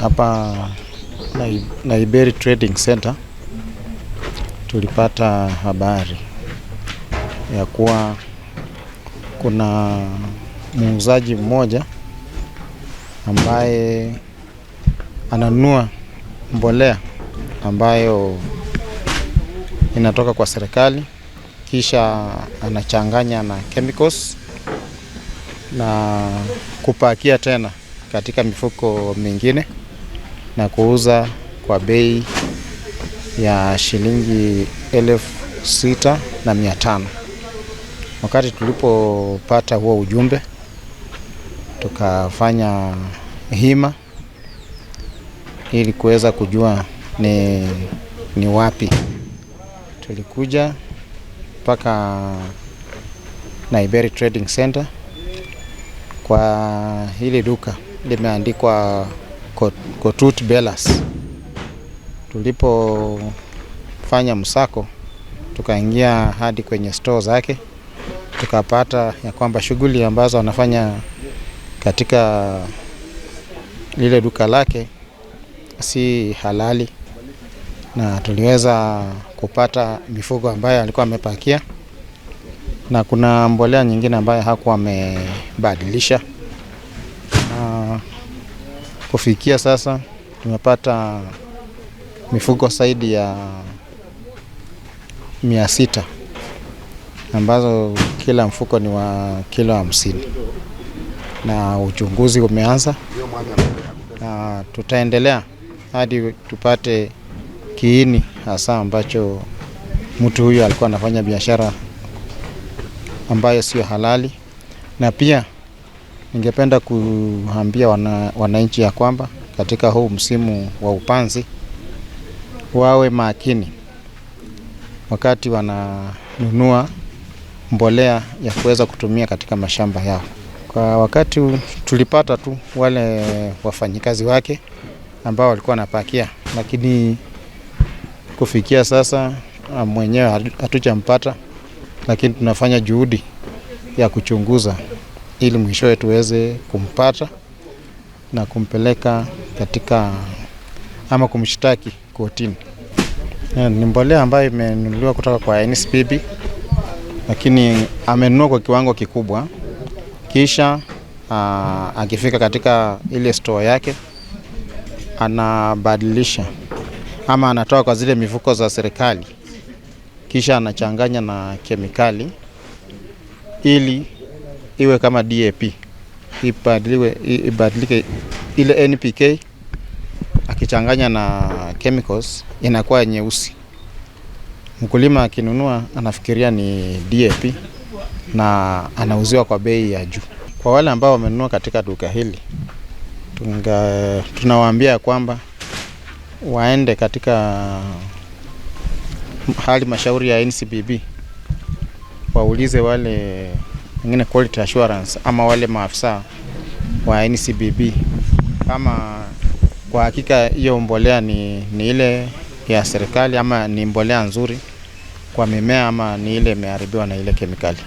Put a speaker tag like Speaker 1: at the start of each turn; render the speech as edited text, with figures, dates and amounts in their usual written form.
Speaker 1: Hapa Naiberi Trading Center tulipata habari ya kuwa kuna muuzaji mmoja ambaye ananunua mbolea ambayo inatoka kwa serikali, kisha anachanganya na chemicals na kupakia tena katika mifuko mingine na kuuza kwa bei ya shilingi 6,500. Wakati tulipopata huo ujumbe, tukafanya hima ili kuweza kujua ni wapi. Tulikuja mpaka Naiberi Trading Center. Kwa hili duka limeandikwa Kotut Bellas. Tulipofanya msako, tukaingia hadi kwenye store zake, tukapata ya kwamba shughuli ambazo anafanya katika lile duka lake si halali, na tuliweza kupata mifugo ambayo alikuwa amepakia, na kuna mbolea nyingine ambayo hakuwa amebadilisha. Kufikia sasa tumepata mifugo zaidi ya 600 ambazo kila mfuko ni wa kilo 50, na uchunguzi umeanza, na tutaendelea hadi tupate kiini hasa ambacho mtu huyu alikuwa anafanya biashara ambayo sio halali. Na pia ningependa kuambia wananchi ya kwamba katika huu msimu wa upanzi wawe makini wakati wananunua mbolea ya kuweza kutumia katika mashamba yao. Kwa wakati tulipata tu wale wafanyikazi wake ambao walikuwa wanapakia, lakini kufikia sasa mwenyewe hatujampata, lakini tunafanya juhudi ya kuchunguza ili mwishowe tuweze kumpata na kumpeleka katika ama kumshtaki kotini. Ni mbolea ambayo imenunuliwa kutoka kwa NCPB, lakini amenunua kwa kiwango kikubwa, kisha akifika katika ile store yake anabadilisha ama anatoa kwa zile mifuko za serikali, kisha anachanganya na kemikali ili iwe kama DAP, ibadilike ile NPK, akichanganya na chemicals inakuwa nyeusi. Mkulima akinunua anafikiria ni DAP na anauziwa kwa bei ya juu. Kwa wale ambao wamenunua katika duka hili, tunawaambia kwamba waende katika halmashauri ya NCPB, waulize wale wengine quality assurance ama wale maafisa wa NCPB kama kwa hakika hiyo mbolea ni ile ya serikali ama ni mbolea nzuri kwa mimea ama ni ile imeharibiwa na ile kemikali.